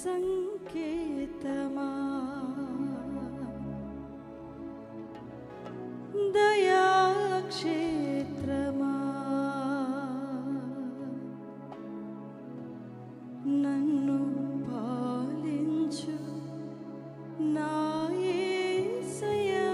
సంకేతమా దయాక్షేత్రమా నన్ను పాలించు నా యేసయ్యా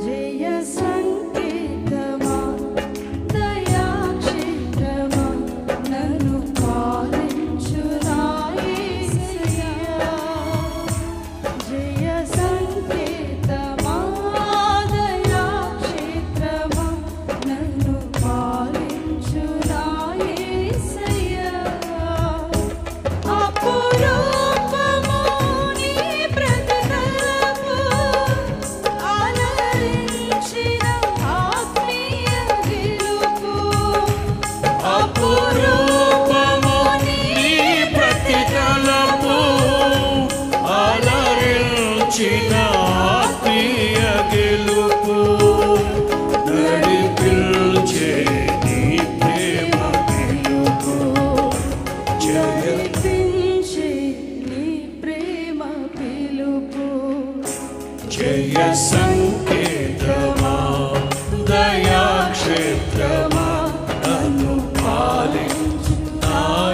జయ సంకేతమా దయాక్షేత్రమా నన్ను పాలించు నా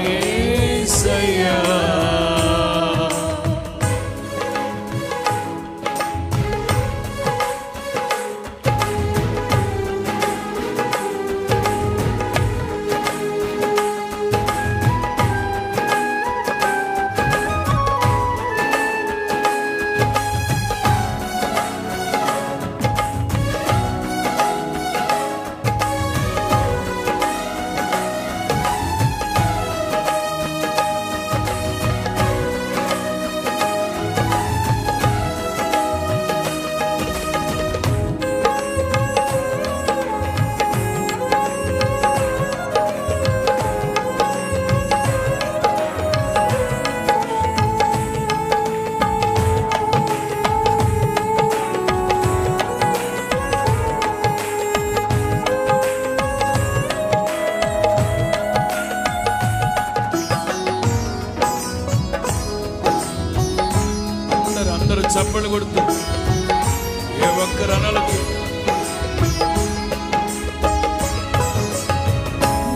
యేసయ్యా చప్పలు కొడుతూ ఏ ఒక్కరు అనలకు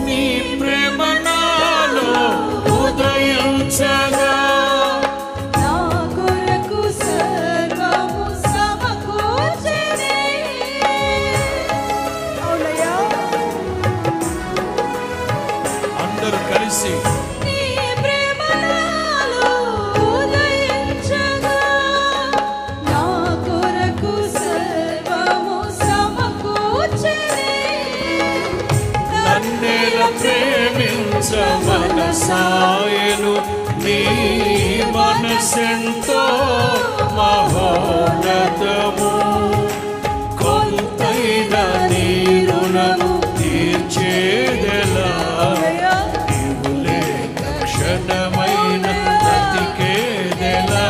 నీ ప్రేమ నాలో ఉదయించగా నా కొరకు సర్వము సమకూర్చెనే అవునయ్యా అందరూ కలిసి ప్రేమించ మనసాయను నీ మనసెంతో మహోన్నతము కొంతైన నీ రుణము తీర్చేదెలా నీవు లేక క్షణమైన బ్రతికేదెలా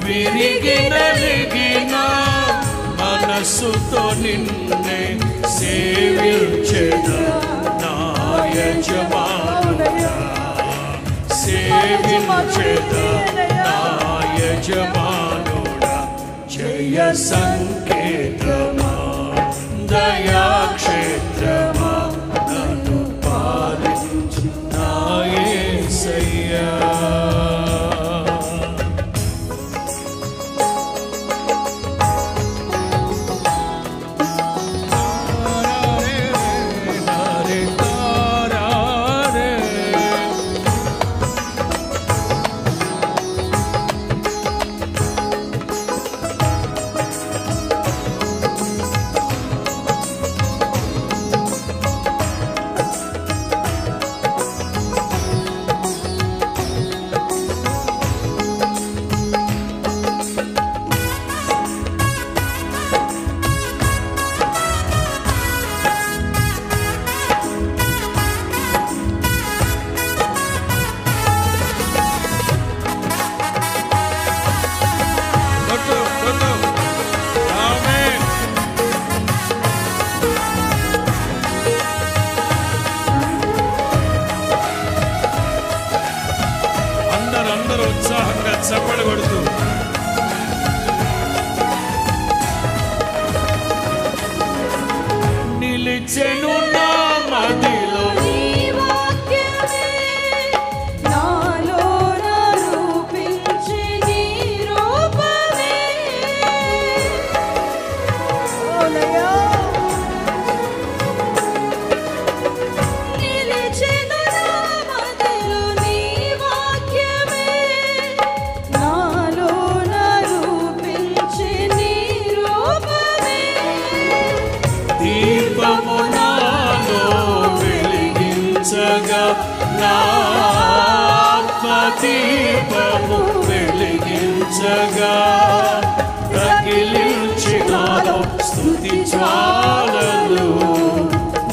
విరిగి నలిగిన మనసుతో నిన్నే సేవించెదా నా యజమానుడా సేవించెదా నా యజమానుడా జయ సంకేతమా దయాక్షేత్రమా నన్ను పాలించు నా యేసయ్యా దహించగా రగిలించి నాలో స్తుతి జ్వాలలు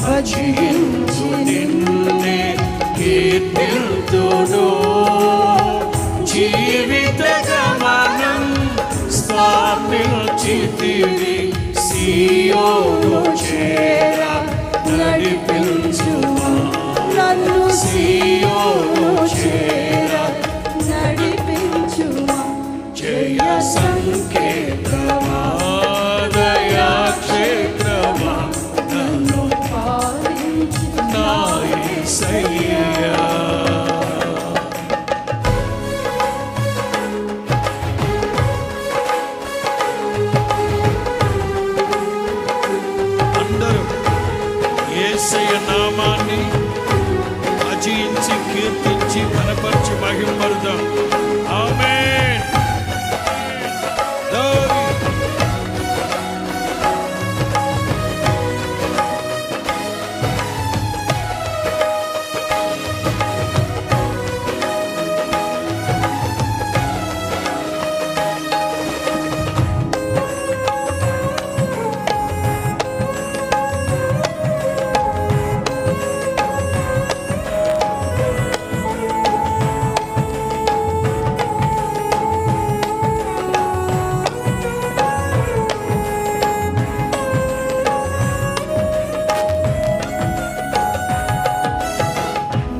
భజించు నిన్నే కీర్తింతును జీవిత గమనం స్థాపించితివి సియోను చేర నడిపించుమా నన్ను సియోను చేర నడిపించుమా జయ సంకేతమా దయా క్షేత్రమా నన్ను పాలించు నా యేసయ్యా అందరూ యేసయ్య నామాన్ని అజించి కీర్తించి ఘనపరిచి మహిమపడదాం ఆమేన్ glory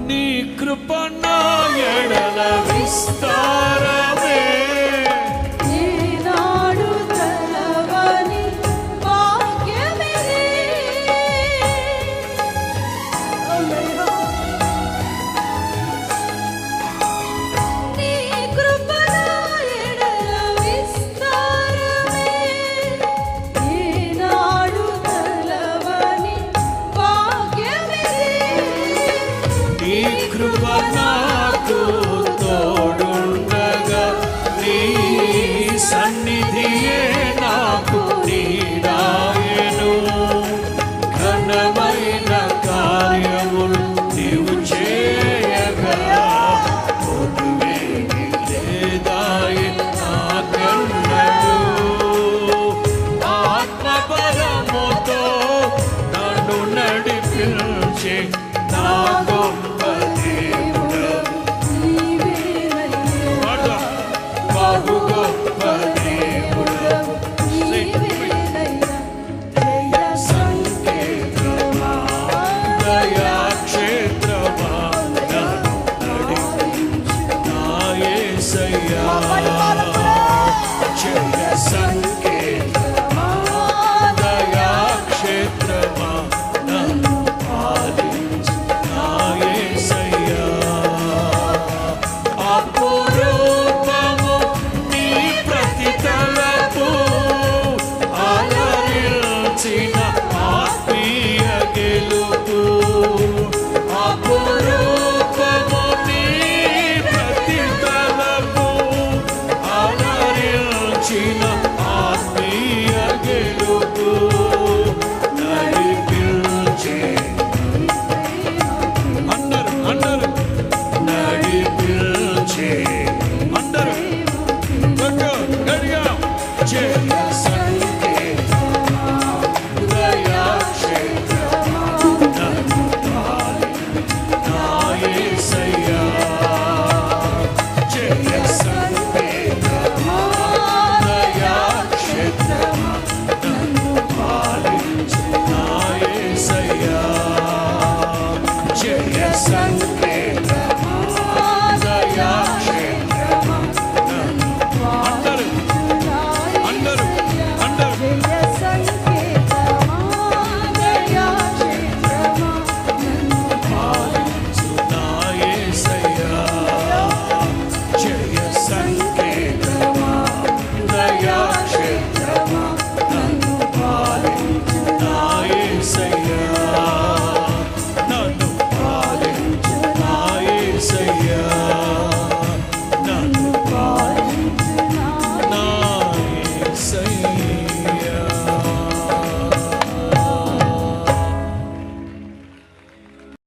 నీ కృప నా ఎడల విస్తారమే ఈనాడు తలవని భాగ్యమిది నీ కృప నా ఎడల విస్తారమే ఈనాడు తలవని భాగ్యమిది నీ కృప నాకు తోడుండగా నీ సన్నిధియే నాకు నీడాయెను ఘనమైన కార్యములు నీవు చేయగా కొదువేమి లేదాయె నాకెన్నడూ ఆత్మబలముతో నన్ను నడిపించే నా గొప్ప దేవుడవు బహు గొప్ప దేవుడవు జయ సంకేతమా దయా క్షేత్రమా నన్ను నడిపించు నా యేసయ్యా జయ సంకేతమా దయా క్షేత్రమా నన్ను పాలించు నా యేసయ్యా అపురూపము నీ ప్రతితలపు అలరించిన ఆత్మీయ గెలుపు అపురూపము నీ ప్రతితలపు అలరించిన ఆత్మీయ గెలుపు నడిపించే అందరూ నడిపించే అందరూ గట్టిగా జయ